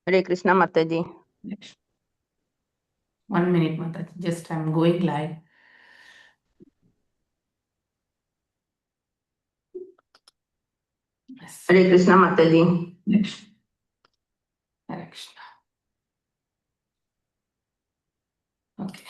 Hare Krishna Mataji. 1 minute, Mataji. Just I'm going live. Yes. Hare Krishna Mataji. Hare Krishna. Okay.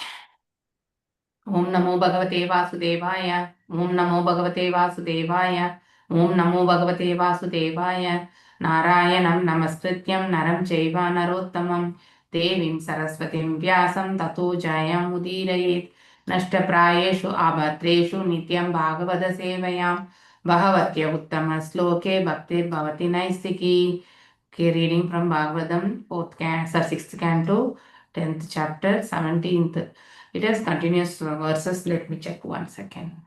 Om Namo Bhagavate Vasudevaya. Om Namo Bhagavate Vasudevaya. Om Namo Bhagavate Vasudevaya. Narayanam Namaskrityam Naram Chaiva Narottamam Devim Saraswatim Vyasam Tato Jayam Udirayet Nashtaprayeshu Abhatreshu Nityam Bhagavada Sevayam Bhagatya Uttama Sloke Bhaktir Bhavati Naistiki. Okay, reading from Bhagavadam, 6th canto, 10th chapter, 17th. It has continuous verses. Let me check 1 second.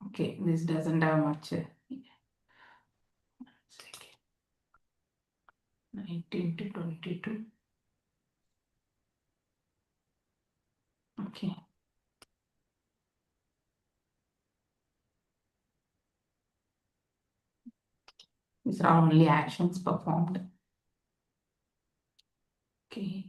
Okay, this doesn't have much. 19 to 22. Okay. These are only actions performed. Okay.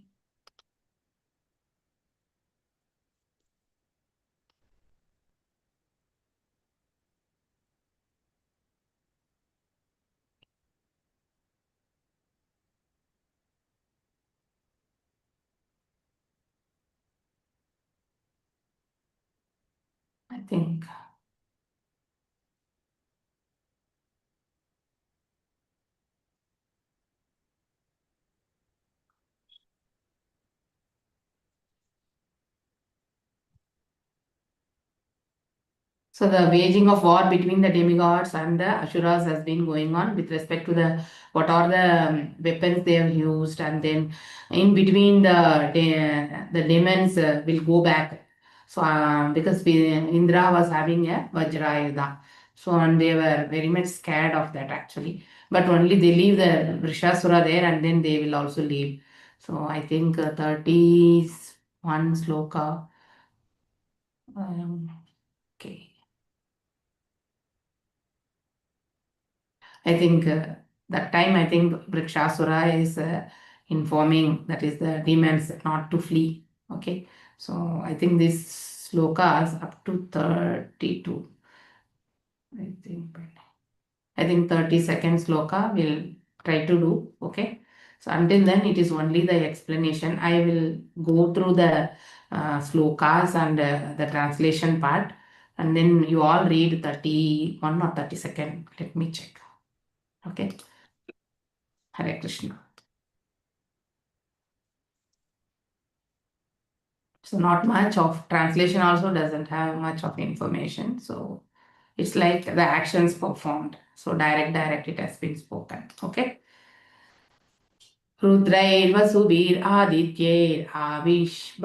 I think so the waging of war between the demigods and the Asuras has been going on with respect to the what are the weapons they have used, and then in between the demons will go back. So because Indra was having a Vajrayuda, so and they were very much scared of that actually. But only they leave the Vrishasura there, and then they will also leave. So I think 31 sloka. Okay. I think that time I think Brikshasura is informing, that is the demons, not to flee. Okay, so I think this sloka is up to 32. I think 32nd sloka we'll try to do. Okay, so until then it is only the explanation. I will go through the slokas and the translation part, and then you all read 31 or 32nd. Let me check. Okay. Hare Krishna. So not much of translation also doesn't have much of information. So it's like the actions performed. So direct it has been spoken. Okay. Rudrair Vasubir Adityer Avish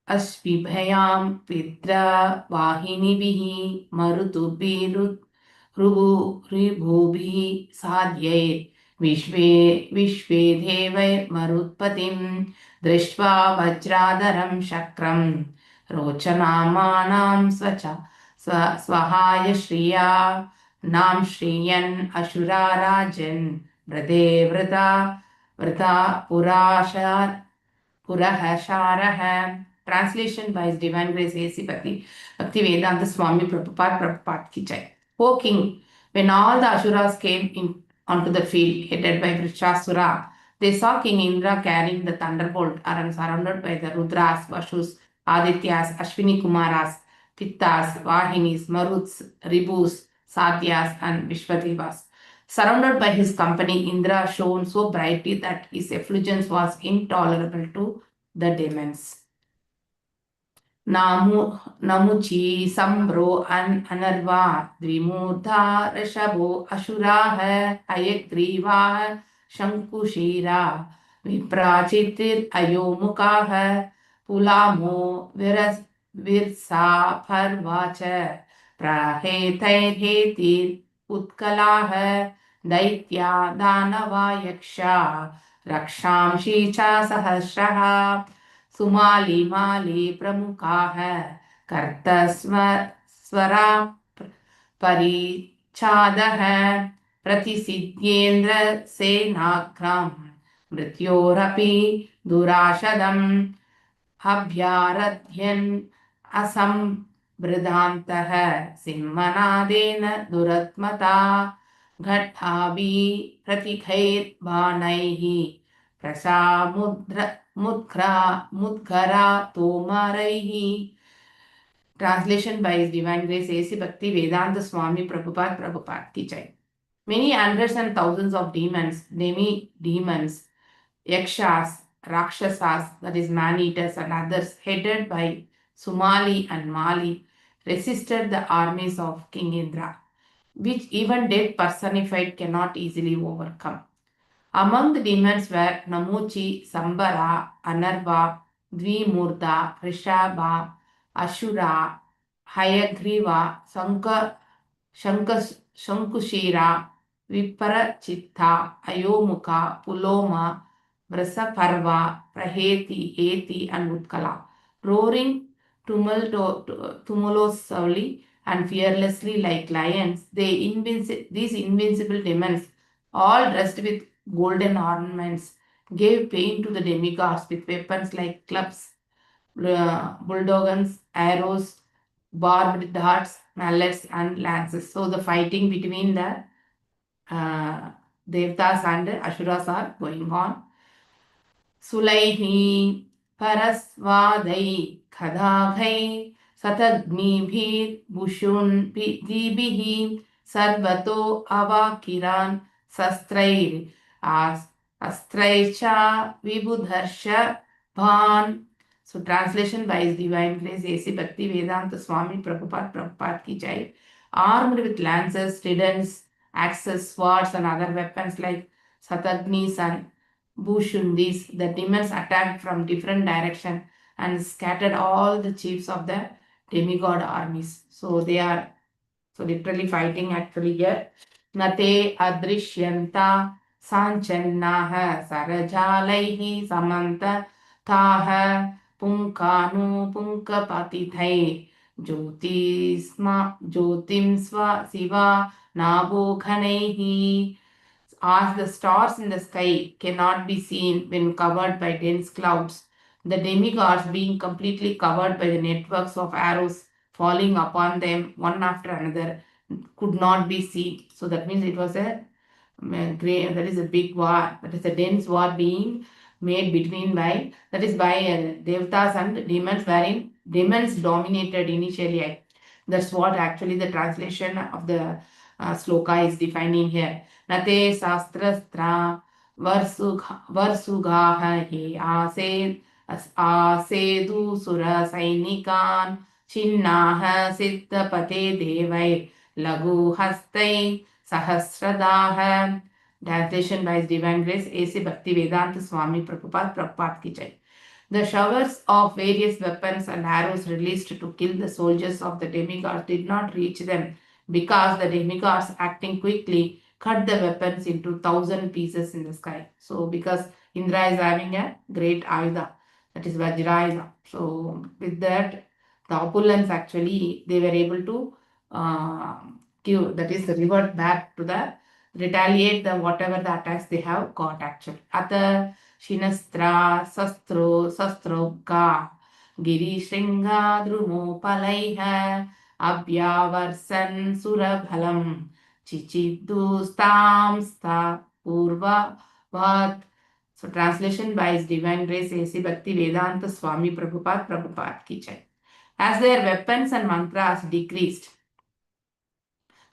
Ashvibhayam Vidra Vahinibihi Marutubirut Ribhubihi Sadhyay Vishve Devai Marutpatim Drishva Vajradaram Shakram Rochanamanam Swahaya Shriya Nam Shriyan Ashura Rajan Vrade Vrata Purahasharah. Translation by His Divine Grace A.C. Bhaktivedanta Swami Prabhupada Ki Jai. O King, when all the Asuras came in onto the field headed by Vrishasura, they saw King Indra carrying the thunderbolt and surrounded by the Rudras, Vashus, Adityas, Ashwini Kumaras, Tittas, Vahinis, Maruts, Ribus, Satyas, and Vishwadevas. Surrounded by his company, Indra shone so brightly that his effulgence was intolerable to the demons. Namuchi Sambro and Anarva Dvimurtha Rashabo Ashura Ayagriva Shankushira Viprachitir Ayomuka Pulamo Virsa Parvacha Prahetir Utkala Daitya Danava Yaksha Rakshamshi Cha Sahasraha Sumali Mali Pramuka Kartasma Swara परिचादः प्रतिसिद्ध्येन्द्र सेनाग्रं मृत्योरपि दुराशदम् अभ्यारध्यन् असंवृदान्तः सिंहनादेन दुरत्मता घट्टाभि प्रतिखैर्बाणैः मुद्गरा तोमरैः. Translation by His Divine Grace A.C. Bhakti Vedanta Swami Prabhupada Ki Jai. Many hundreds and thousands of demons, demi-demons, yakshas, rakshasas, that is man-eaters and others, headed by Sumali and Mali, resisted the armies of King Indra, which even death personified cannot easily overcome. Among the demons were Namuchi, Sambara, Anarva, Dvimurda, Rishabha, Ashura, Hayagriva, Shankushira, Viparachitta, Ayomukha, Puloma, Vrasaparva, Praheti, Eti, and Utkala, roaring tumultuously and fearlessly like lions. These invincible demons, all dressed with golden ornaments, gave pain to the demigods with weapons like clubs, bulldogs, arrows, barbed darts, mallets, and lances. So the fighting between the Devtas and Asuras are going on. Sulaihi parasvadai khadaghai satagmibhir bushun dibihi sarvato avakiran sastrair astraicha vibudharsha bhan. So translation by His Divine Grace A.C. Bhakti Vedanta Swami Prabhupada Ki Jai. Armed with lances, tridents, axes, swords and other weapons like satagnis and Bhushundis, the demons attacked from different directions and scattered all the chiefs of the demigod armies. So they are literally fighting actually here. Nate adrishyanta sanchannaha sarajalaihi samanta taha punkanu punkapatithai jyotimsva siva nabokhanaihi. As the stars in the sky cannot be seen when covered by dense clouds, the demigods, being completely covered by the networks of arrows falling upon them one after another, could not be seen. So that means it was a great, that is a big war, that is a dense war being made between by Devtas and demons, wherein demons dominated initially. That's what actually the translation of the sloka is defining here. Nate sastrastra varsugaha he asedu sura sainikan chinnaha siddhapate devai lagu hastai sahasradaha. Translation by His Divine Grace A.C. Bhakti Vedanta Swami Prabhupada Ki Jai. The showers of various weapons and arrows released to kill the soldiers of the demigods did not reach them, because the demigods, acting quickly, cut the weapons into 1,000 pieces in the sky. So because Indra is having a great ayuda, that is Vajrayuda. So with that, the opulence actually, they were able to revert back to the, retaliate the whatever the attacks they have got actually. Ata Shinastra Sastrobka Giri Shringa Drumo Palaiha Abhyavarsan Surabhalam Chichidustamsta Purva Vat. So translation by His Divine Grace A.C. Bhakti Vedanta Swami Prabhupada Ki Jai. As their weapons and mantras decreased,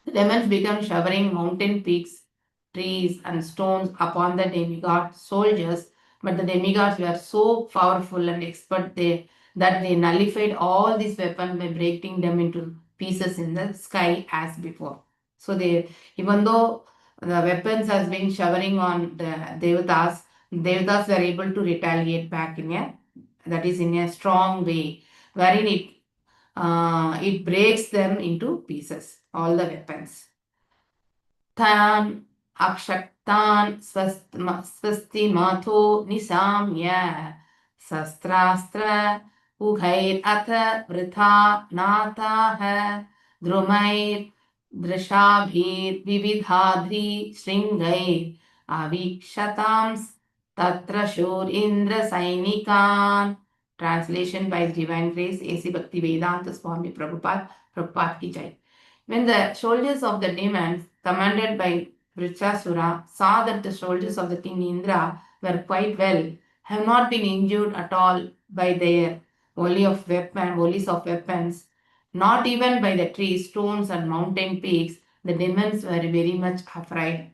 the demons began showering mountain peaks, trees, and stones upon the demigod soldiers, but the demigods were so powerful and expert that they nullified all these weapons by breaking them into pieces in the sky as before. So even though the weapons has been showering on the Devatas were able to retaliate back in a strong way, wherein it breaks them into pieces, all the weapons. Tan akshaktan swasti matho nisamya sastrastra ughair atha vritha nataha द्रुमैर् दृशाभिर्विविधाद्रि शृङ्गैर् avikshatams tatra shur indra sainikan. Translation by His Divine Grace A.C. Bhaktivedanta Swami Prabhupada ki jai. When the soldiers of the demons commanded by Vritsasura saw that the soldiers of the king Indra were quite well, have not been injured at all by their volleys of weapons, not even by the trees, stones and mountain peaks, the demons were very much afraid.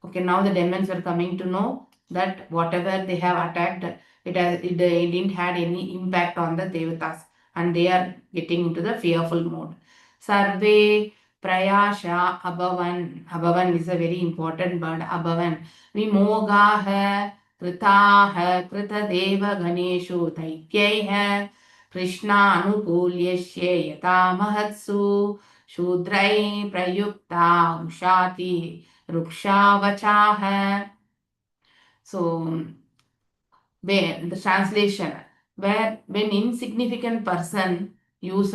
Okay, now the demons were coming to know that whatever they have attacked, it didn't had any impact on the devatas, and they are getting into the fearful mode. Sarve prayasha abhavan. Abhavan is a very important word. Abhavan. Vimogaha kritaha krita deva ganeshu taityaiha Krishna anukulyasya yata mahatsu shudrai prayukta ushati Rukshavachah. So, where the translation, where when insignificant person use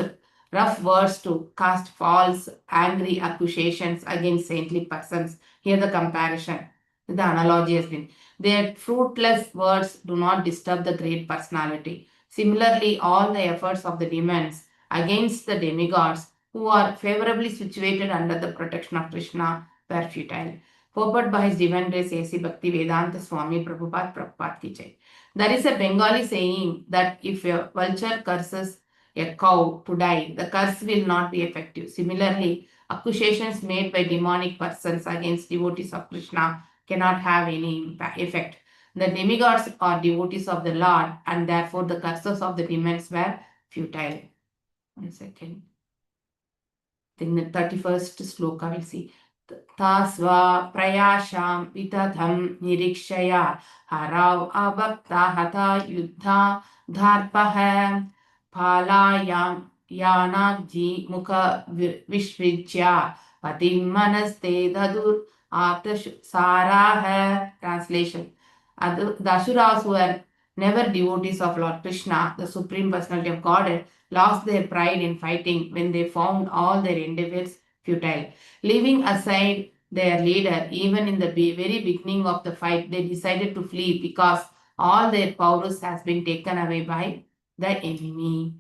rough words to cast false, angry accusations against saintly persons. Here the comparison, the analogy has been. Their fruitless words do not disturb the great personality. Similarly, all the efforts of the demons against the demigods who are favorably situated under the protection of Krishna were futile. Purport by His Divine Grace A.C. Bhaktivedanta Swami Prabhupada ki jai. There is a Bengali saying that if a vulture curses a cow to die, the curse will not be effective. Similarly, accusations made by demonic persons against devotees of Krishna cannot have any effect. The demigods are devotees of the Lord, and therefore the curses of the demons were futile. 1 second. Then the 31st sloka we'll see. Tasva prayasham vitadham nirikshaya harav abhakta hata yuddha dharpaha palayam yanagji mukha vishvijya patim manaste dadur aptasaraha. Translation. The Asuras were never devotees of Lord Krishna, the Supreme Personality of Godhead, lost their pride in fighting when they found all their endeavors futile. Leaving aside their leader, even in the very beginning of the fight, they decided to flee because all their powers has been taken away by the enemy.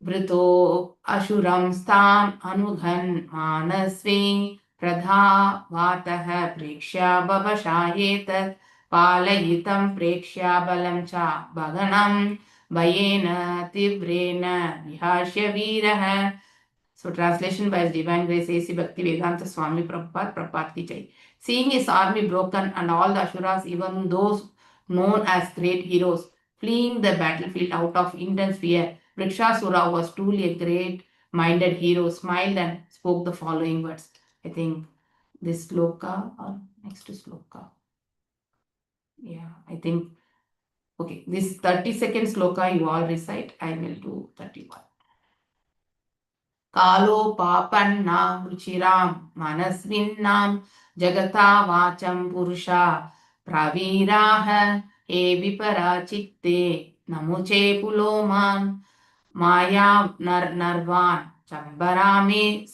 Vrito ashuram stam anughan manasvi pradha vatah prekshya babashayetat palayitam prekshya balam cha bhaganam Bayena Tivrena Vihashya Veeraha. So translation by His Divine Grace A.C. Bhaktivedanta Swami Prabhupada ki jai. Seeing his army broken and all the Asuras, even those known as great heroes, fleeing the battlefield out of intense fear, Vrikshasura was truly a great-minded hero, smiled and spoke the following words. I think this sloka or next sloka. Yeah, I think. Okay, this 30-second sloka you all recite. I will do 31. Kalo papannam ruchiram manasvinnam jagata vacham purusha praviraha he vipara chitte namuche puloman maya narvan chambarame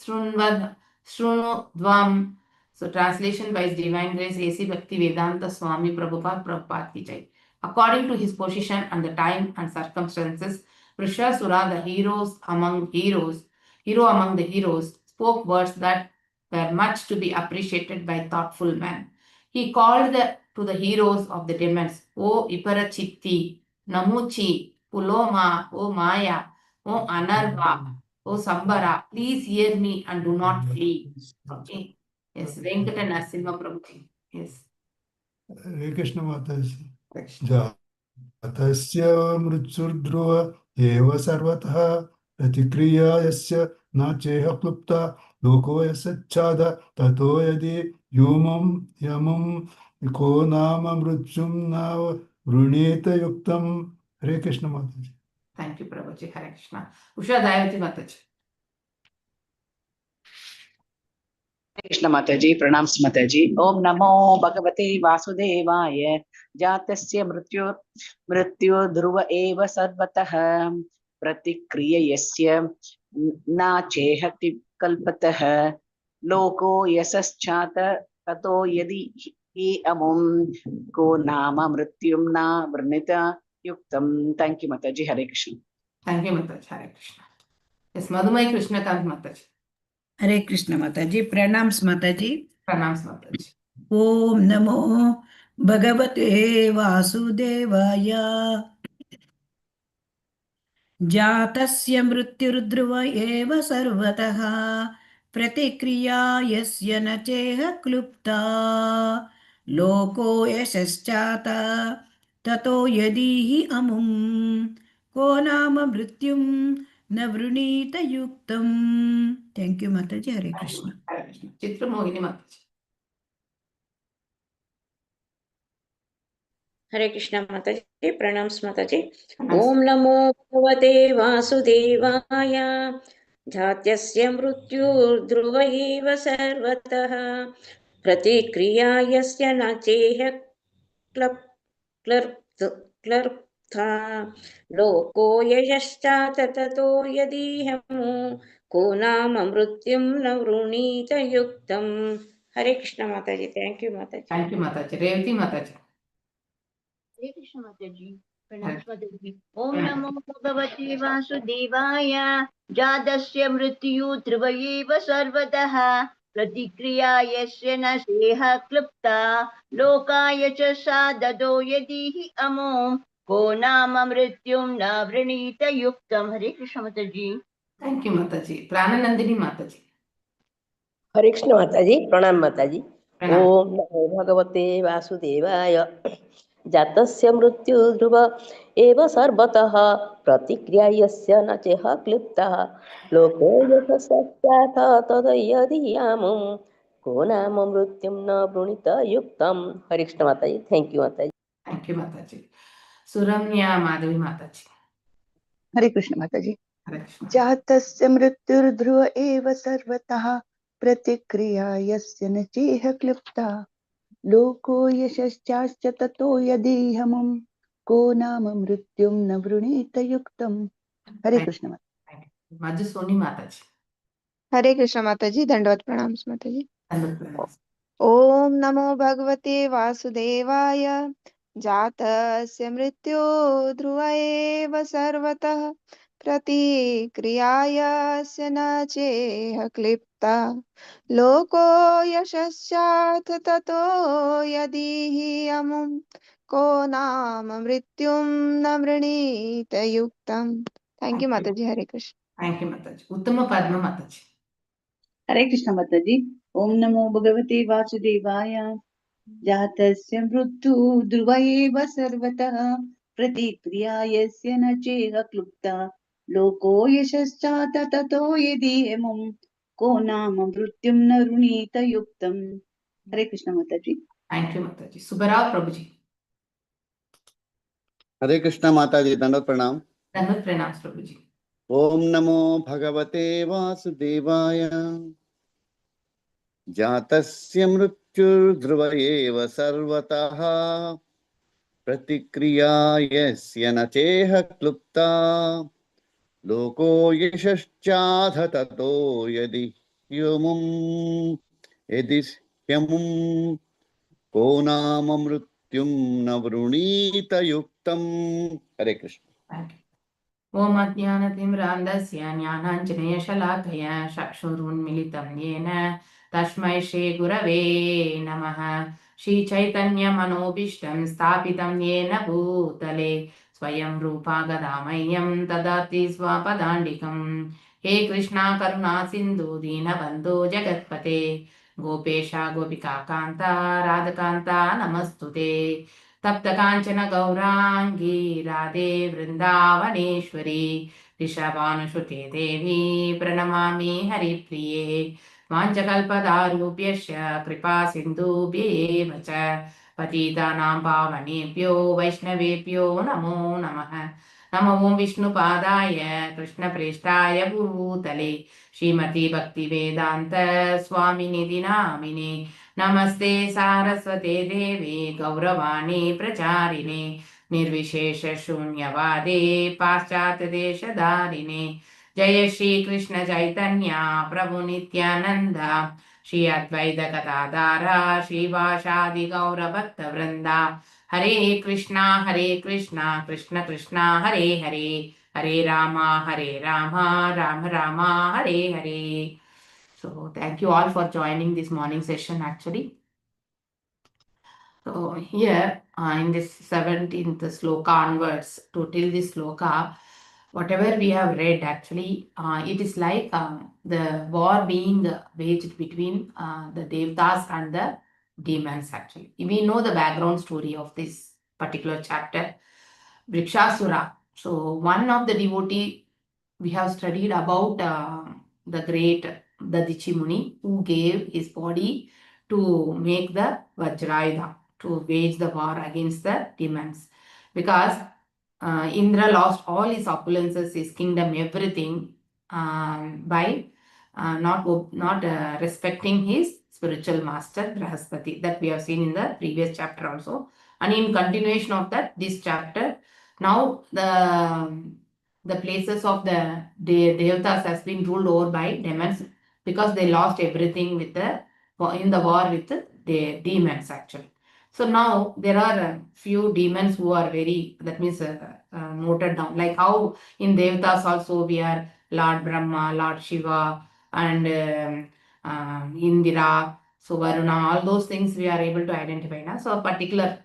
shrunudvam. So translation by His Divine Grace A.C. Bhaktivedanta Swami Prabhupada ki jai. According to his position and the time and circumstances, Vrishasura, the hero among the heroes, spoke words that were much to be appreciated by thoughtful men. He called to the heroes of the demons, O Iparachitti, Namuchi, Puloma, O Maya, O Anarva, O Sambara, please hear me and do not flee. Okay. Yes, Venkata Narasimha Prabhuji. Yes. Hare Krishna Mataji. Jatasya mritsurdhruva eva sarvatah pratikriya yasya na cheha klupta loko yasachada tato yadi yamam ko nama mritsyum na vruneta yuktam. Hare Krishna Mataji. Thank you, Prabhuji. Hare Krishna. Usha Dayavati Mataji. Krishna Mataji, pranams Mataji. Om Namo Bhagavate Vasudevaya. Jatasya mrityu dhruva eva sarvatah pratikriya yasya न चेह कल्पतः लोको यशश्चात ततो यदि हि अमुं को नाम मृत्युं न वृणीत युक्तम। Thank you माताजी। हरे कृष्ण। थैंक यू माताजी। हरे कृष्ण। यस मधुमय कृष्णकांत माताजी। हरे कृष्ण माताजी। प्रणाम्स माताजी। प्रणाम माताजी। ओम नमो भगवते वासुदेवाय। जातस्य मृत्युर्ध्रुव एव सर्वतः प्रतिक्रिया यस्य न चेह क्लुप्ता लोको यशश्चात ततो यदि अमुं को नाम मृत्युं न वृणीत युक्तम्। थैंक यू माताजी। हरे कृष्ण। हरे कृष्ण। चित्रमोहिनी माताजी। हरे कृष्ण माताजी। प्रणाम माताजी। प्रणाम। ओम नमो भगवते वासुदेवाय। जात्यस्य मृत्युर्ध्रुव एव सर्वतः प्रतिक्रिया यस्य न चेह क्लर्प्था लोको यशश्चात ततो यदीहमु को नाम मृत्युं न वृणीत युक्तम्। हरे कृष्ण माताजी। थैंक यू माताजी। थैंक यू माताजी। रेवती माताजी। हरे कृष्ण माताजी। प्रणाम माताजी। ओम नमो भगवते वासुदेवाय। जातस्य मृत्यु ध्रुव एव सर्वतः प्रतिक्रिया यस्य न सेह क्लुप्ता लोकाय च साददो यदि हि अमो को नाम मृत्युं न वृणीत युक्तम्। हरे कृष्ण माताजी। थैंक यू माताजी। प्राणनंदिनी माताजी। हरे कृष्ण माताजी। प्रणाम माताजी। प्रणाम। ओम नमो भगवते वासुदेवाय। जातस्य मृत्यु ध्रुव एव सर्वतः प्रतिक्रिया यस्य न चेह क्लिप्तः लोको यशस्याथ तदयदीयामुं को नाम मृत्युं न वृणीत युक्तम्। हरे कृष्ण माताजी। थैंक यू माताजी। थैंक यू माताजी। सुरम्या माधवी माताजी। हरे कृष्ण माताजी। हरे कृष्ण। जातस्य मृत्युर्ध्रुव एव सर्वतः प्रतिक्रिया यस्य न चेह क्लिप्ता लोको यशश्चास्य ततो यदीहमुं को नाम मृत्युं न वृणीत युक्तम्। हरे कृष्ण माताजी। मधुसोनी माताजी। हरे कृष्ण माताजी। दंडवत प्रणाम माताजी। दंडवत प्रणाम। ओम नमो भगवते वासुदेवाय। जातस्य मृत्यो ध्रुव एव सर्वतः प्रतिक्रियायस्य न चेह क्लिप्ता लोको यशश्चाथ ततो यदि हि अमुं को नाम मृत्युं न वृणीत युक्तम्। थैंक यू माताजी। हरे कृष्ण। थैंक यू माताजी। उत्तम पद्म माताजी। हरे कृष्ण माताजी। ओम नमो भगवते वासुदेवाय। जातस्य मृत्यु ध्रुव एव सर्वतः प्रतिक्रिया यस्य न चेह क्लुप्ता लोको यशश्चात ततो यदीहमुं को नाम मृत्युं न वृणीत युक्तम्। हरे कृष्ण माताजी। थैंक यू माताजी। सुबराव प्रभु जी। हरे कृष्ण माताजी। दंडवत प्रणाम। दंडवत प्रणाम प्रभु जी। ओम नमो भगवते वासुदेवाय। जातस्य मृत्युर्ध्रुव एव सर्वतः प्रतिक्रिया यस्य न चेह क्लुप्ता लोको यशश्चाथ ततो यदि ह्यमुं को नाम मृत्युं न वृणीत युक्तम्। हरे कृष्ण। ओम अज्ञानतिमिरान्धस्य ज्ञानाञ्जनेयशलाकया चक्षुरुन्मिलितं येन तस्मै श्रीगुरवे नमः। श्रीचैतन्यमनोभीष्टं स्थापितं येन भूतले स्वयं रूपा गदामह्यं ददाति स्वपदान्तिकं। हे कृष्णा करुणा सिन्धु दीनबन्धो जगत्पते गोपेशा गोपिका कान्ता राधकान्ता नमस्तुते। तप्त कांचन गौरांगी राधे वृंदावनेश्वरी ऋषभानुसुते देवी प्रणमामि हरिप्रिये। वाञ्छकल्पतरुभ्यश्च कृपा सिन्धुभ्येव च पतितानां पावनेभ्यो वैष्णवेभ्यो नमो नमः। नमो ओं विष्णुपादाय कृष्णप्रेष्ठाय भूतले श्रीमती भक्तिवेदान्त स्वामिनिधि नामिने नमस्ते सारस्वते देवे गौरवाणी प्रचारिणे निर्विशेष शून्यवादे पाश्चात्य देशधारिणे Jaya Shri Krishna Chaitanya Prabhu Nityananda Shri Advaita Gadadhara Shri Vashadi Gaura Bhakta Vrinda Hare Krishna Krishna Krishna Hare Hare Hare Rama Rama Rama Hare Hare. So thank you all for joining this morning session actually. So here in this 17th sloka onwards to till this sloka, whatever we have read actually, it is like the war being waged between the Devtas and the demons actually. We know the background story of this particular chapter, Vrikshasura. So one of the devotee we have studied about the great Dadichi Muni who gave his body to make the Vajrayuda, to wage the war against the demons. Because Indra lost all his opulences, his kingdom, everything by not respecting his spiritual master Brahaspati, that we have seen in the previous chapter also. And in continuation of that, this chapter, now the places of the Devatas has been ruled over by demons because they lost everything in the war with the demons actually. So now there are a few demons who are very, that means noted down, like how in Devatas also we are Lord Brahma, Lord Shiva and Indira, so Varuna, all those things we are able to identify now. So particular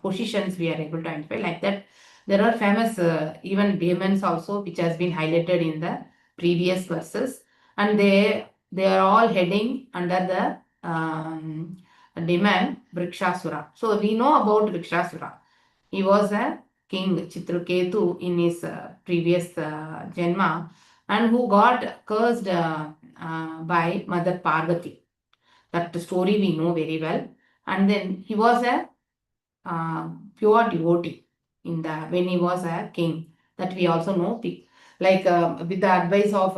positions we are able to identify like that. There are famous even demons also which has been highlighted in the previous verses, and they are all heading under the demon Vrikshasura. So we know about Vrikshasura. He was a king Chitraketu in his previous Janma, and who got cursed by Mother Parvati. That story we know very well. And then he was a pure devotee when he was a king, that we also know, like with the advice of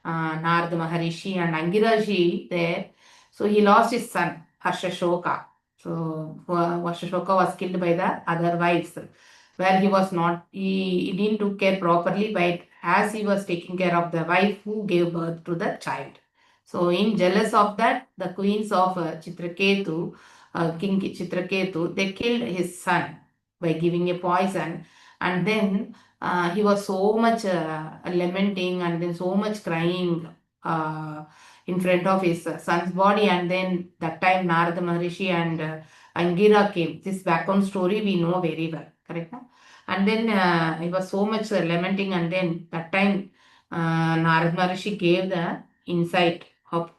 Narada Maharishi and Angiraji there. So he lost his son Harshashoka. So Harshashoka was killed by the other wives, where he was not, he didn't took care properly, but as he was taking care of the wife who gave birth to the child. So in jealous of that, the queens of Chitraketu, King Chitraketu, they killed his son by giving a poison, and then he was so much lamenting and then so much crying in front of his son's body, and then that time Narada Maharishi and Angira came. This background story we know very well, correct? And then he was so much lamenting, and then that time Narada Maharishi gave the insight of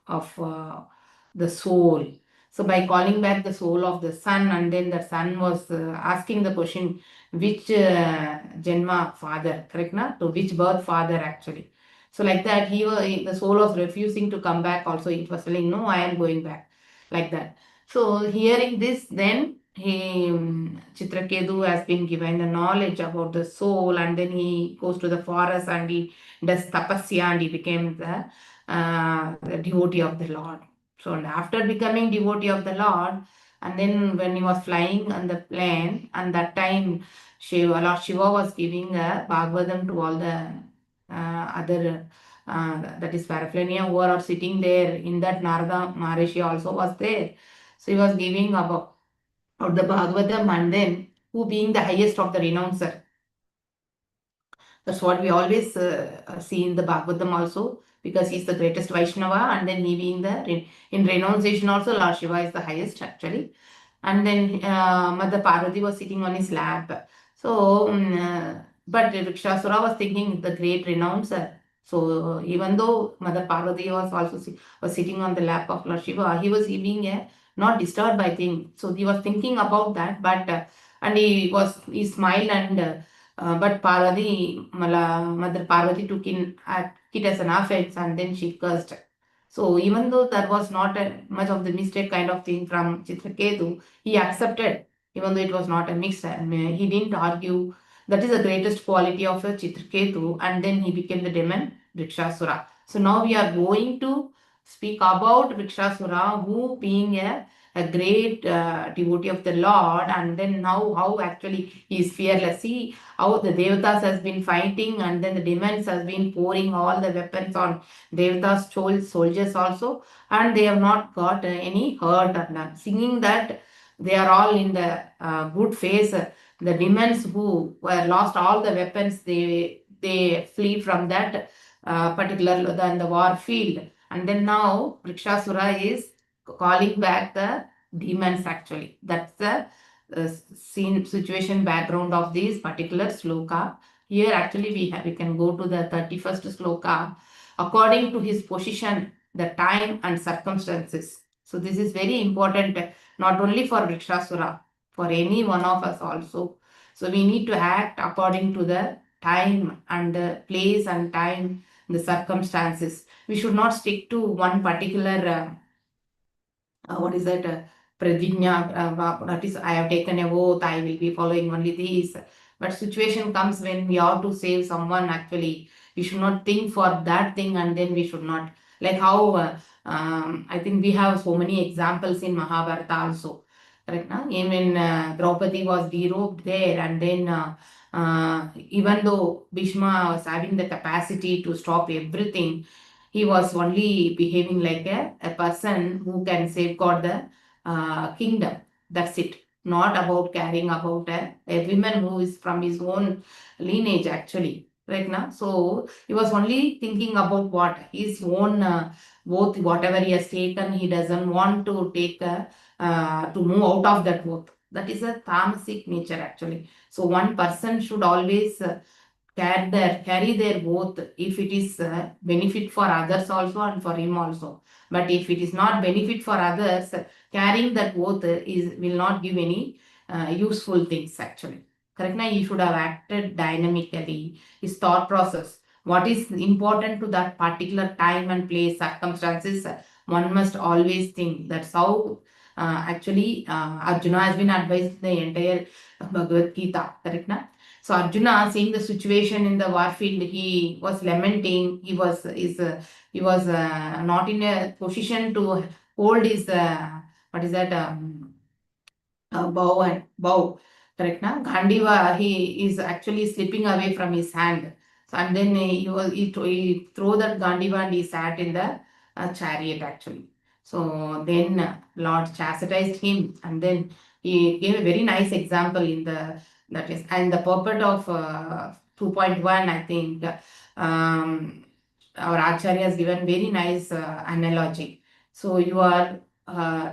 the soul. So by calling back the soul of the son, and then the son was asking the question, which Janma father, correct na? So which birth father actually. So like that, the soul was refusing to come back also. It was telling, no, I am going back. Like that. So hearing this, then Chitraketu has been given the knowledge about the soul, and then he goes to the forest and he does tapasya and he became the devotee of the Lord. So after becoming devotee of the Lord, and then when he was flying on the plane, and that time Lord Shiva was giving a Bhagavadam to all the other, that is paraphernalia, who are sitting there. In that Narada Maharishi also was there. So he was giving about the Bhagavatam, and then who being the highest of the renouncer. That's what we always see in the Bhagavatam also, because he's the greatest Vaishnava, and then he being in renunciation also, Lord Shiva is the highest actually. And then Mother Parvati was sitting on his lap. So, but Vrikshasura was thinking the great renouncer. So even though Mother Parvati was also was sitting on the lap of Lord Shiva, he was being not disturbed by things. So he was thinking about that, but and he smiled, and but Mother Parvati took it as an offense, and then she cursed. So even though that was not much of the mistake kind of thing from Chitraketu, he accepted, even though it was not a mix. He didn't argue. That is the greatest quality of a Chitraketu, and then he became the demon Vrikshasura. So now we are going to speak about Vrikshasura, who being a a great devotee of the Lord, and then now how actually he is fearless. See how the Devatas has been fighting, and then the demons has been pouring all the weapons on Devatas soldiers also, and they have not got any hurt or none. Singing that they are all in the good phase. The demons who were lost all the weapons, they flee from that particular the war field, and then now Vrikshasura is calling back the demons actually. That's the scene situation background of this particular sloka. Here actually we can go to the 31st sloka. According to his position, the time and circumstances. So this is very important, not only for Vrikshasura, for any one of us also. So we need to act according to the time and the place and time, the circumstances. We should not stick to one particular what is that pradigna, that is I have taken a oath, I will be following only this. But situation comes when we have to save someone, actually we should not think for that thing, and then we should not, like how I think we have so many examples in Mahabharata also, correct na? Even Draupadi was derobed there, and then even though Bhishma was having the capacity to stop everything, he was only behaving like a person who can safeguard the kingdom. That's it. Not about caring about a woman who is from his own lineage actually. Right now, so he was only thinking about what his own oath, whatever he has taken, he doesn't want to take to move out of that oath. That is a tamasic nature actually. So one person should always carry their oath if it is benefit for others also and for him also. But if it is not benefit for others, carrying that oath will not give any useful things actually. Correct na? He should have acted dynamically. His thought process, what is important to that particular time and place, circumstances, one must always think. That's how actually Arjuna has been advised the entire Bhagavad Gita. Correct na? So Arjuna, seeing the situation in the war field, he was lamenting. He was not in a position to hold his what is that bow. Correct na? Gandiva, he is actually slipping away from his hand. So and then he threw that Gandiva and he sat in the chariot actually. So then Lord chastised him, and then he gave a very nice example in the that is, and the purport of 2.1, I think our Acharya has given very nice analogy. So you are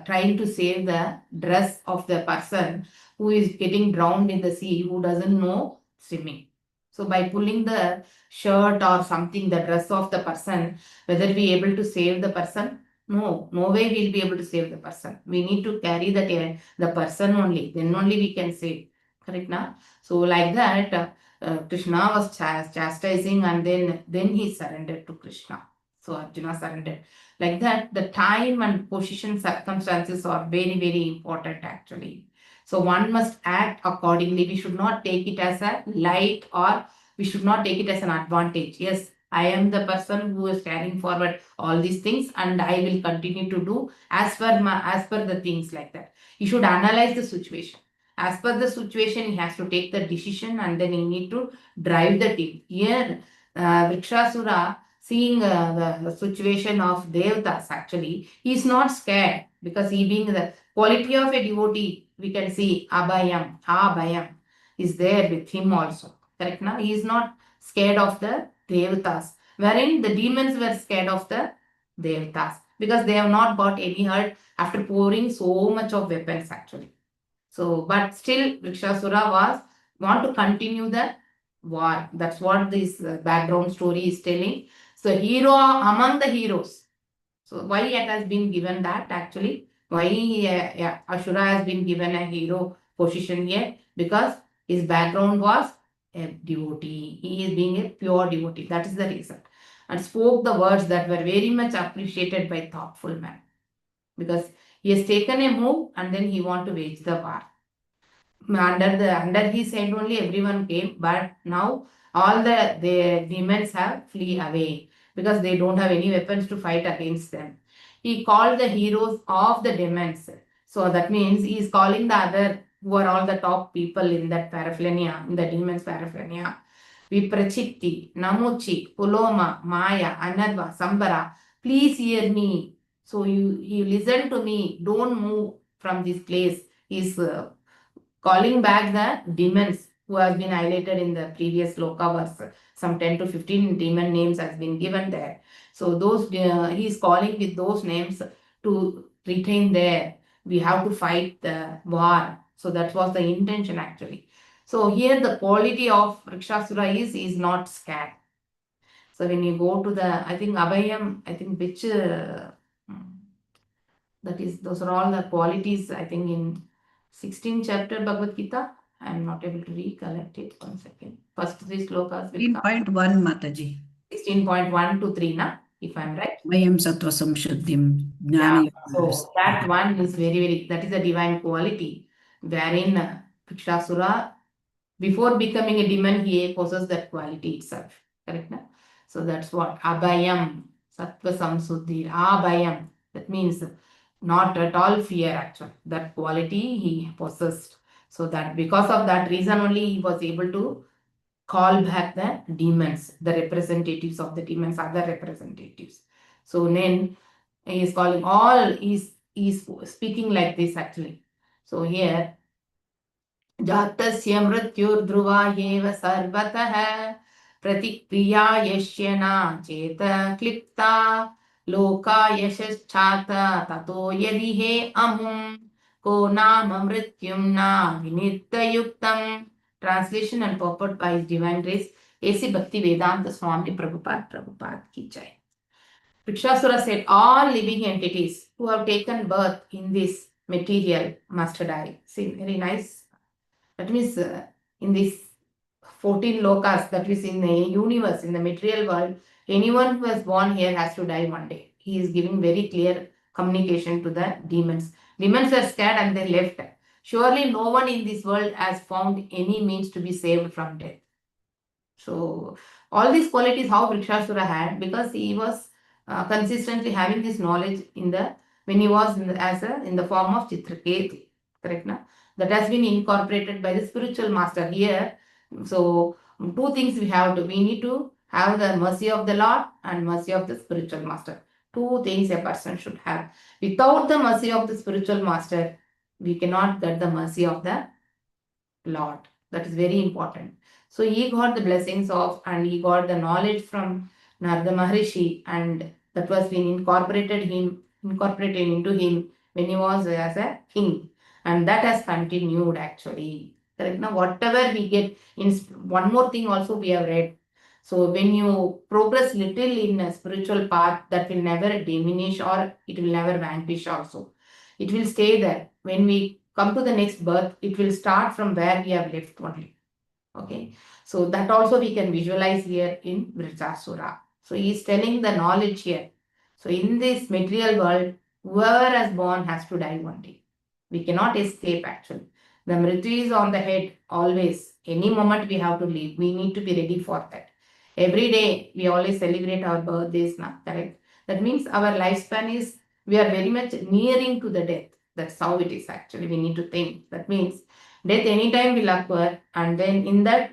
trying to save the dress of the person who is getting drowned in the sea, who doesn't know swimming. So by pulling the shirt or something, the dress of the person, whether we able to save the person? No way we'll be able to save the person. We need to carry that the person only, then only we can save. Correct na? So like that, Krishna was chastising, and then he surrendered to Krishna. So Arjuna surrendered. Like that, the time and position circumstances are very, very important actually. So one must act accordingly. We should not take it as a light, or we should not take it as an advantage. Yes, I am the person who is carrying forward all these things, and I will continue to do as per the things like that. You should analyze the situation. As per the situation, he has to take the decision, and then he need to drive the team. Here, Vrikshasura, seeing the situation of Devatas, actually, he is not scared, because he being the quality of a devotee, we can see Abhayam is there with him also. Correct now? He is not scared of the Devatas, wherein the demons were scared of the Devatas, because they have not got any hurt after pouring so much of weapons actually. So, but still Vrikshasura want to continue the war. That's what this background story is telling. So hero among the heroes. So why it has been given that actually? Why Ashura has been given a hero position here? Because his background was a devotee. He is being a pure devotee. That is the reason. And spoke the words that were very much appreciated by thoughtful men. Because he has taken a move, and then he want to wage the war. Under his head only everyone came, but now all the demons have flee away, because they don't have any weapons to fight against them. He called the heroes of the demons So that means he is calling the other, who are all the top people in that paraphernalia, in the demon's paraphernalia. Viprachitti, Namuchi, Puloma, Maya, Anadva, Sambara, please hear me. So you listen to me, don't move from this place. He's calling back the demons who has been highlighted in the previous sloka verse. Some 10 to 15 demon names has been given there. So those he is calling with those names to retain there. We have to fight the war. So that was the intention actually. So here the quality of Vrikshasura is not scared. So when you go to the, I think Abhayam, I think which that is, those are all the qualities, I think in 16th chapter Bhagavad Gita. I am not able to recollect it. 1 second. First 3 slokas will come. 16.1 Mataji. 16.1 to 3, na? If I am right. Mayam Sattva Samshuddhim Yeah. Jnana. So that one is very, that is a divine quality wherein Vrikshasura, before becoming a demon, he possesses that quality itself. Correct? Na? So that's what Abhayam, Sattva Samsuddhi, Abhayam. That means not at all fear actually. That quality he possessed. So that because of that reason only he was able to call back the demons, the representatives of the demons, other representatives. So then he is calling all, he's speaking like this actually. So here, Jatasya mrityurdruva yeva sarvatah pratikriya yashyana cheta klipta loka yashaschata tato yadi he amum ko nama mrityumna vinitta yuktam. Translation and purport by His Divine Grace A.C. Bhakti Vedanta Swami Prabhupada ki jai. Vrikshasura said, all living entities who have taken birth in this material must die. See, very nice. That means in this 14 lokas, that is in the universe, in the material world, anyone who has born here has to die one day. He is giving very clear communication to the demons. Demons were scared and they left. Surely no one in this world has found any means to be saved from death. So all these qualities how Vrikshasura had, because he was consistently having this knowledge in the, when he was in the form of Chitraketu. Correct? Na? That has been incorporated by the spiritual master here. So two things we need to have the mercy of the Lord and mercy of the spiritual master. Two things a person should have. Without the mercy of the spiritual master, we cannot get the mercy of the Lord. That is very important. So he got the blessings of, and he got the knowledge from Narada Maharishi, and that was being incorporated into him when he was as a king. And that has continued actually. Correct? Now, whatever we get, in one more thing also we have read. So when you progress little in a spiritual path, that will never diminish or it will never vanquish also. It will stay there. When we come to the next birth, it will start from where we have left only. Okay. So that also we can visualize here in Vrikshasura. So he is telling the knowledge here. So in this material world, whoever has born has to die one day. We cannot escape actually. The Mrityu is on the head always. Any moment we have to leave. We need to be ready for that. Every day we always celebrate our birthdays now, correct? That means our lifespan is, we are very much nearing to the death. That's how it is actually. We need to think. That means death anytime will occur, and then in that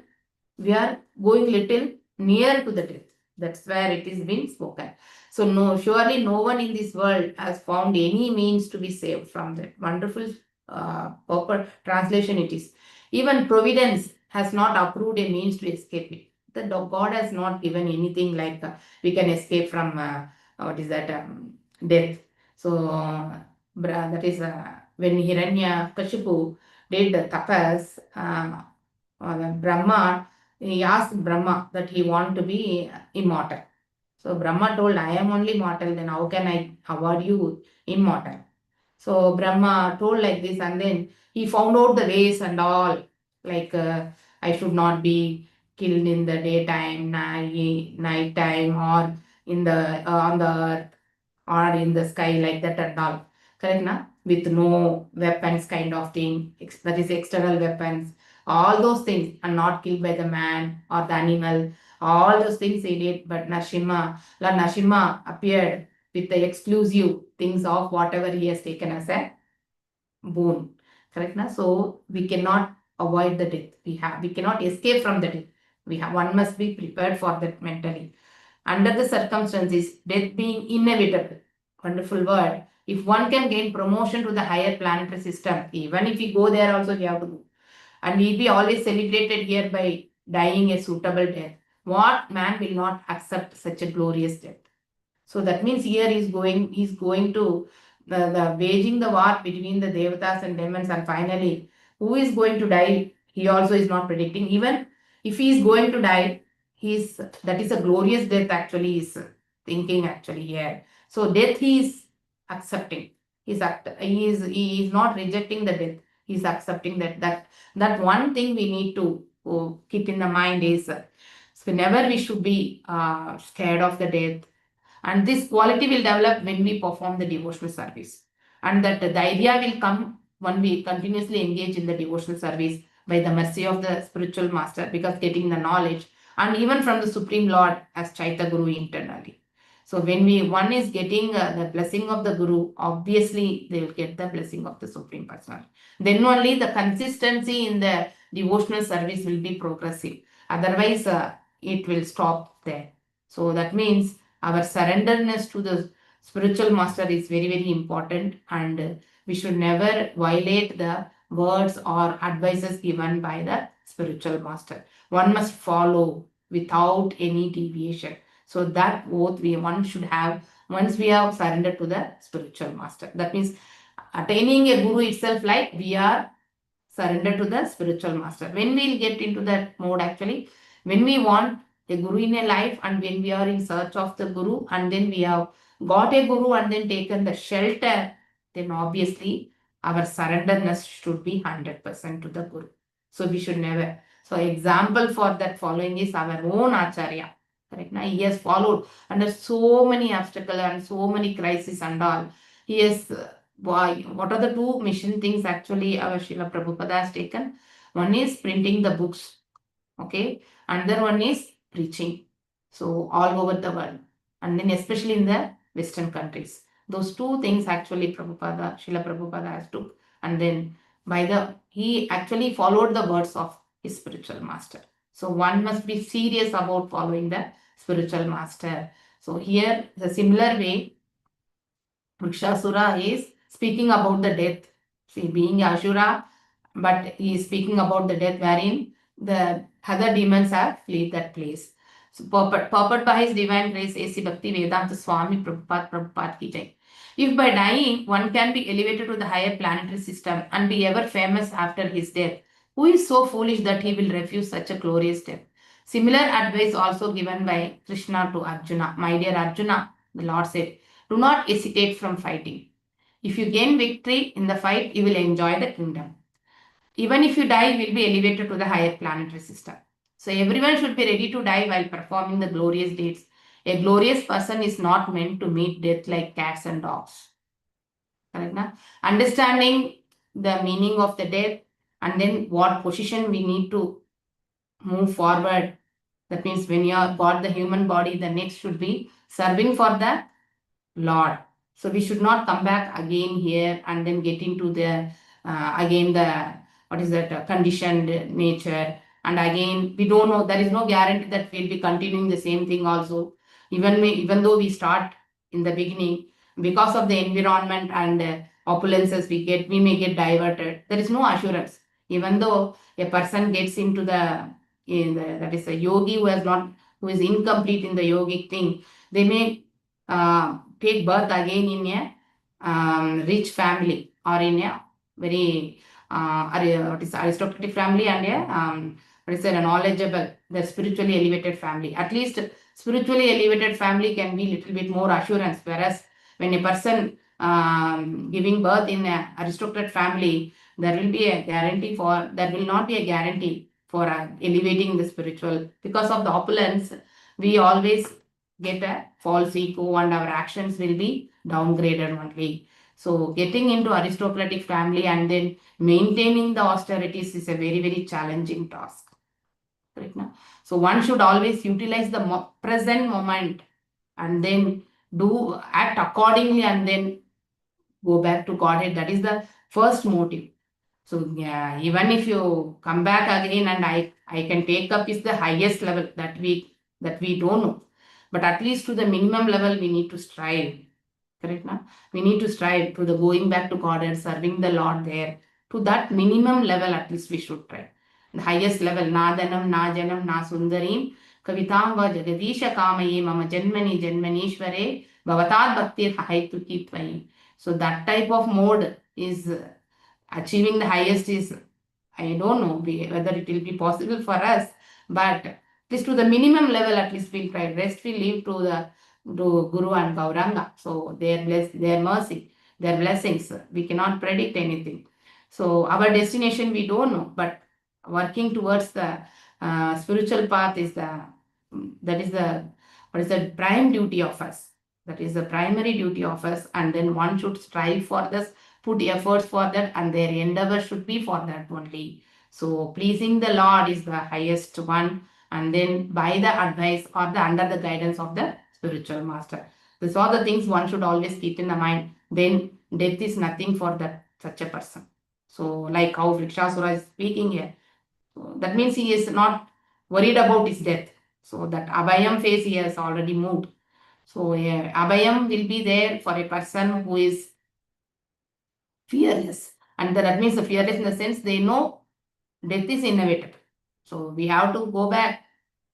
we are going little near to the death. That's where it is being spoken. So no, surely no one in this world has found any means to be saved from that. Wonderful proper translation it is. Even providence has not approved a means to escape it. The God has not given anything like we can escape from what is that death. So that is when Hiranyakashipu did the tapas, Brahma, he asked Brahma that he want to be immortal. So Brahma told, I am only mortal, then how can I award you immortal? So Brahma told like this, and then he found out the ways and all, like I should not be killed in the daytime, night time, or in the on the earth, or in the sky, like that and all. Correct, na? With no weapons kind of thing, that is external weapons. All those things are not killed by the man or the animal. All those things he did, but Lord Narasimha appeared with the exclusive things of whatever he has taken as a boon. Correct? Na? So we cannot avoid the death. We cannot escape from the death. One must be prepared for that mentally. Under the circumstances, death being inevitable, wonderful word. If one can gain promotion to the higher planetary system, even if we go there also we have to go. And we'll be always celebrated here by dying a suitable death. What man will not accept such a glorious death? So that means here he's going to the waging the war between the devatas and demons, and finally, who is going to die? He also is not predicting. Even if he is going to die, that is a glorious death actually is thinking actually here. So death he is accepting. He is not rejecting the death. He is accepting that one thing we need to keep in the mind is whenever we should be scared of the death. And this quality will develop when we perform the devotional service. And that the idea will come when we continuously engage in the devotional service by the mercy of the spiritual master, because getting the knowledge and even from the Supreme Lord as Chaitya Guru internally. So when one is getting the blessing of the Guru, obviously they will get the blessing of the Supreme Personality. Then only the consistency in the devotional service will be progressive. Otherwise, it will stop there. So that means our surrenderness to the spiritual master is very, very important, and we should never violate the words or advices given by the spiritual master. One must follow without any deviation. So that both one should have once we have surrendered to the spiritual master. That means attaining a guru itself, like we are surrendered to the spiritual master. When we'll get into that mode actually, when we want a guru in a life, and when we are in search of the guru, and then we have got a guru and then taken the shelter, then obviously our surrenderness should be 100% to the guru. So we should never. So example for that following is our own Acharya. Correct? Now he has followed under so many obstacles and so many crises and all. He has, what are the two mission things actually our Srila Prabhupada has taken? One is printing the books. Okay. Another one is preaching. So all over the world. And then especially in the Western countries. Those two things actually Srila Prabhupada has took. And then he actually followed the words of his spiritual master. So one must be serious about following the spiritual master. So here, the similar way, Vrikshasura is speaking about the death. See, being Ashura, but he is speaking about the death wherein the other demons have fled that place. So purport by his divine grace, A.C. Bhakti Vedanta Swami Prabhupada ki jai. If by dying, one can be elevated to the higher planetary system and be ever famous after his death, who is so foolish that he will refuse such a glorious death? Similar advice also given by Krishna to Arjuna. My dear Arjuna, the Lord said, do not hesitate from fighting. If you gain victory in the fight, you will enjoy the kingdom. Even if you die, you will be elevated to the higher planetary system. So everyone should be ready to die while performing the glorious deeds. A glorious person is not meant to meet death like cats and dogs. Correct? Na? Understanding the meaning of the death and then what position we need to move forward. That means when you have got the human body, the next should be serving for the Lord. So we should not come back again here and then get into the conditioned nature. And again, we don't know, there is no guarantee that we'll be continuing the same thing also. Even though we start in the beginning, because of the environment and opulences we may get diverted. There is no assurance. Even though a person gets into that is a yogi who is incomplete in the yogic thing, they may take birth again in a rich family or in a very aristocratic family and a knowledgeable, the spiritually elevated family. At least spiritually elevated family can be little bit more assurance, whereas when a person giving birth in an aristocrat family, there will not be a guarantee for elevating the spiritual. Because of the opulence, we always get a false ego and our actions will be downgraded only. So getting into aristocratic family and then maintaining the austerities is a very, very challenging task. Right now. So one should always utilize the present moment and then act accordingly and then go back to Godhead. That is the first motive. So yeah, even if you come back again and I can take up is the highest level that we don't know. But at least to the minimum level we need to strive. Correct now? We need to strive to the going back to God and serving the Lord there. To that minimum level at least we should try. The highest level, na dhanam, na janam, na sundarim, kavitam va jagadisha kamaye mama janmani janmanishware bhavatad bhaktir haitu kitvayi. So that type of mode is achieving the highest is, I don't know whether it will be possible for us, but at least to the minimum level at least we'll try. Rest we leave to the Guru and Gauranga. So their mercy, their blessings, we cannot predict anything. So our destination we don't know, but working towards the spiritual path is the prime duty of us. That is the primary duty of us, and then one should strive for this, put efforts for that, and their endeavor should be for that only. So pleasing the Lord is the highest one, and then by the advice or under the guidance of the spiritual master. These are the things one should always keep in the mind. Then death is nothing for such a person. So like how Vrikshasura is speaking here, so that means he is not worried about his death. So that Abhayam phase he has already moved. So Abhayam will be there for a person who is fearless. And that means the fearless in the sense they know death is inevitable. So we have to go back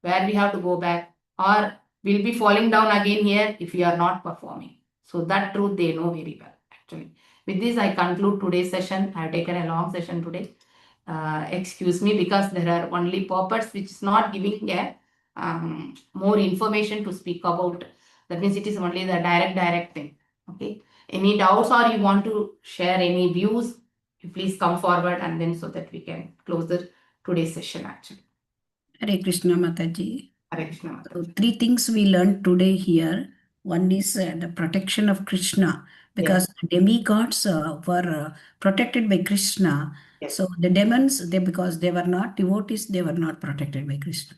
where we have to go back, or we'll be falling down again here if we are not performing. So that truth they know very well actually. With this I conclude today's session. I have taken a long session today. Excuse me because there are only purports which is not giving a more information to speak about. That means it is only the direct thing. Okay. Any doubts or you want to share any views, you please come forward and then so that we can close today's session actually. Hare Krishna Mataji. Hare Krishna Mataji. So 3 things we learned today here. One is the protection of Krishna, because demigods were protected by Krishna. Yes. So the demons, because they were not devotees, they were not protected by Krishna.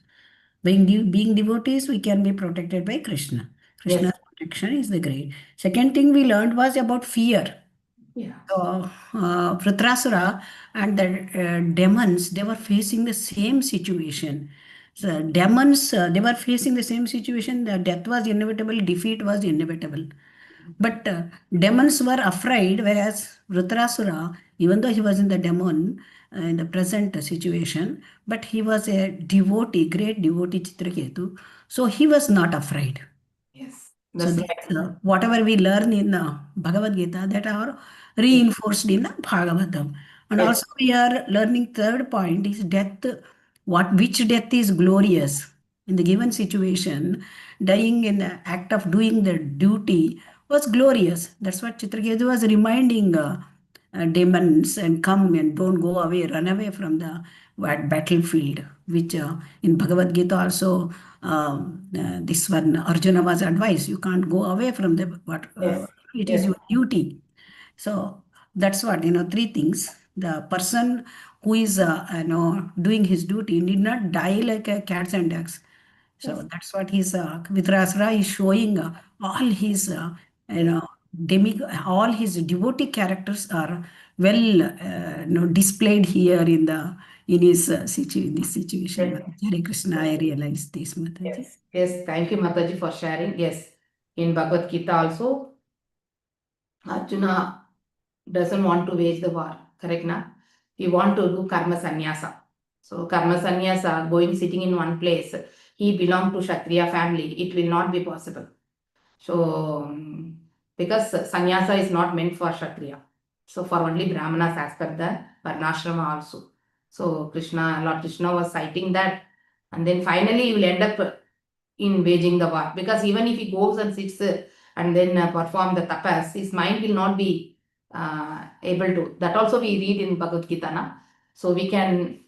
Being devotees, we can be protected by Krishna. Krishna's protection is the great. Second thing we learned was about fear. Yeah. So, Vritrasura and the demons, they were facing the same situation. So demons, they were facing the same situation. The death was inevitable, defeat was inevitable. But demons were afraid, whereas Vritrasura, even though he was in the demon, in the present situation, but he was a devotee, great devotee Chitraketu. So he was not afraid. Yes. So that's whatever we learn in Bhagavad Gita, that are reinforced in Bhagavadam. And also we are learning third point is death. Which death is glorious? In the given situation, dying in the act of doing the duty was glorious. That's what Chitraketu was reminding demons, and come and don't go away, run away from the battlefield, which in Bhagavad Gita also this one Arjuna was advised, you can't go away from the it is your duty. So that's what, 3 things. The person who is doing his duty need not die like a cats and dogs. So that's what his Vritrasura is showing all his all his devotee characters are well displayed here in this situation. Hare Krishna, I realized this, Mataji. Yes, thank you, Mataji, for sharing. Yes, in Bhagavad Gita also, Arjuna doesn't want to wage the war, correct na? He want to do karma sannyasa. So karma sannyasa, sitting in one place, he belonged to Kshatriya family, it will not be possible. So because sannyasa is not meant for Kshatriya, so for only Brahmanas as per the Varnashrama also. So Lord Krishna was citing that, and then finally he will end up in waging the war, because even if he goes and sits and then perform the tapas, his mind will not be able to. That also we read in Bhagavad Gita na? So we can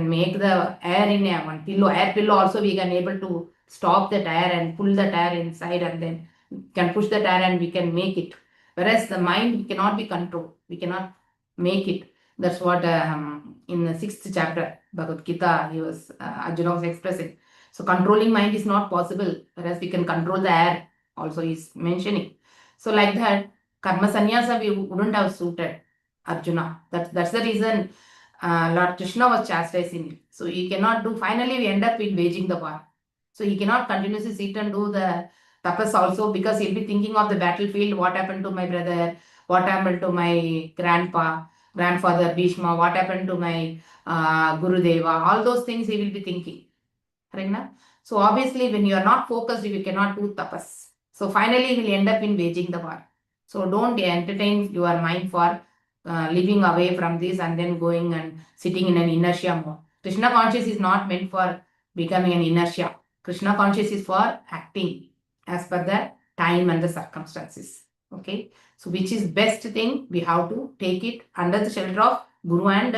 make the air in one pillow, air pillow also we can able to stop that air and pull that air inside, and then can push that air and we can make it. Whereas the mind cannot be controlled, we cannot make it. That's what in the 6th chapter Bhagavad Gita Arjuna was expressing. So controlling mind is not possible, whereas we can control the air also is mentioning. So like that, karma sannyasa we wouldn't have suited Arjuna. That's the reason Lord Krishna was chastising him. So he cannot do, finally we end up in waging the war. So he cannot continuously sit and do the tapas also, because he'll be thinking of the battlefield, what happened to my brother, what happened to my grandfather Bhishma, what happened to my Gurudeva, all those things he will be thinking. Right? So obviously when you are not focused, you cannot do tapas. So finally you will end up in waging the war. So don't entertain your mind for living away from this and then going and sitting in an inertia mode. Krishna conscious is not meant for becoming an inertia. Krishna conscious is for acting as per the time and the circumstances. Okay. So which is best thing, we have to take it under the shelter of Guru and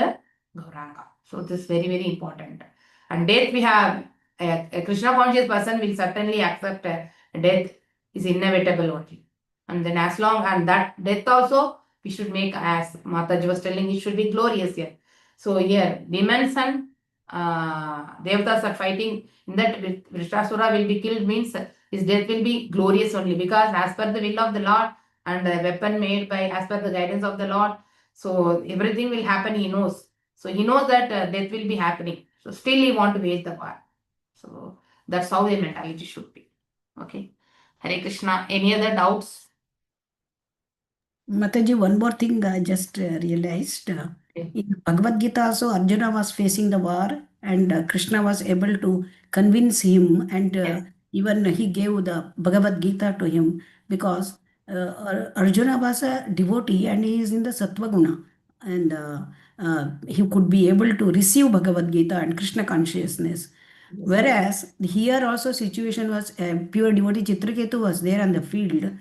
Gauranga. So this is very, very important. And death, we have a Krishna conscious person will certainly accept death is inevitable only. And then as long, and that death also we should make, as Mataji was telling, it should be glorious here. So here demons and Devatas are fighting. In that Vrishtasura will be killed means his death will be glorious only, because as per the will of the Lord and the weapon made by as per the guidance of the Lord, so everything will happen, he knows. So he knows that death will be happening. So still he want to wage the war. So that's how the mentality should be. Okay. Hare Krishna. Any other doubts? Mataji, one more thing I just realized. In Bhagavad Gita also, Arjuna was facing the war and Krishna was able to convince him, and even he gave the Bhagavad Gita to him, because Arjuna was a devotee and he is in the Sattva Guna, and he could be able to receive Bhagavad Gita and Krishna consciousness. Whereas here also situation was pure devotee. Chitraketu was there on the field,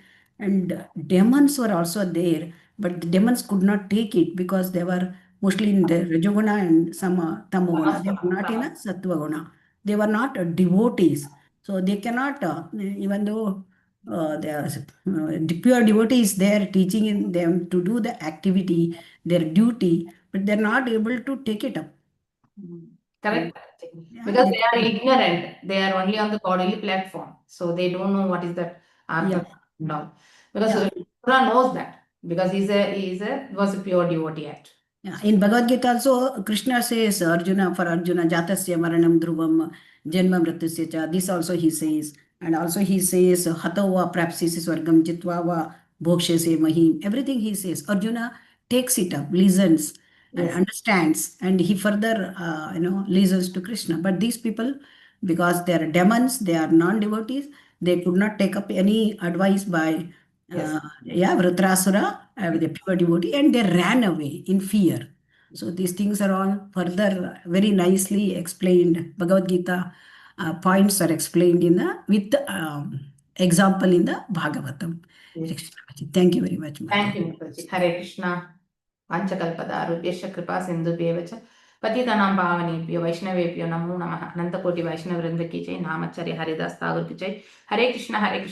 and demons were also there, but the demons could not take it because they were mostly in the Rajoguna and some Tamoguna. They were not in a Sattvaguna. They were not devotees. So they cannot, even though the pure devotee is there teaching in them to do the activity, their duty, but they're not able to take it up. Correct. Because they are ignorant. They are only on the bodily platform. So they don't know what is that Artha and all. Because Krishna knows that. Because he was a pure devotee act. Yeah, in Bhagavad Gita also, Krishna says Arjuna, for Arjuna, Jatasya Maranam Dhruvam Janma Mrityusya cha. This also he says. And also he says, Hatava Prapsisi Swargam Jitvava Bhokshese Mahim. Everything he says. Arjuna takes it up, listens, and understands, and he further listens to Krishna. But these people, because they are demons, they are non-devotees, they could not take up any advice by Vritrasura, the pure devotee, and they ran away in fear. So these things are all further very nicely explained. Bhagavad Gita points are explained in with example in the Bhagavatam. Thank you very much. Thank you, Mataji. Hare Krishna. Vanchakalpadarubyascha kripa sindhubhyevacha patitanam pavanebhyo vaishnavebhyo namo namah. Anantakoti Vaishnava Vrinda ki jai. Namacharya Haridas Thakur ki jai. Hare Krishna, Hare Krishna.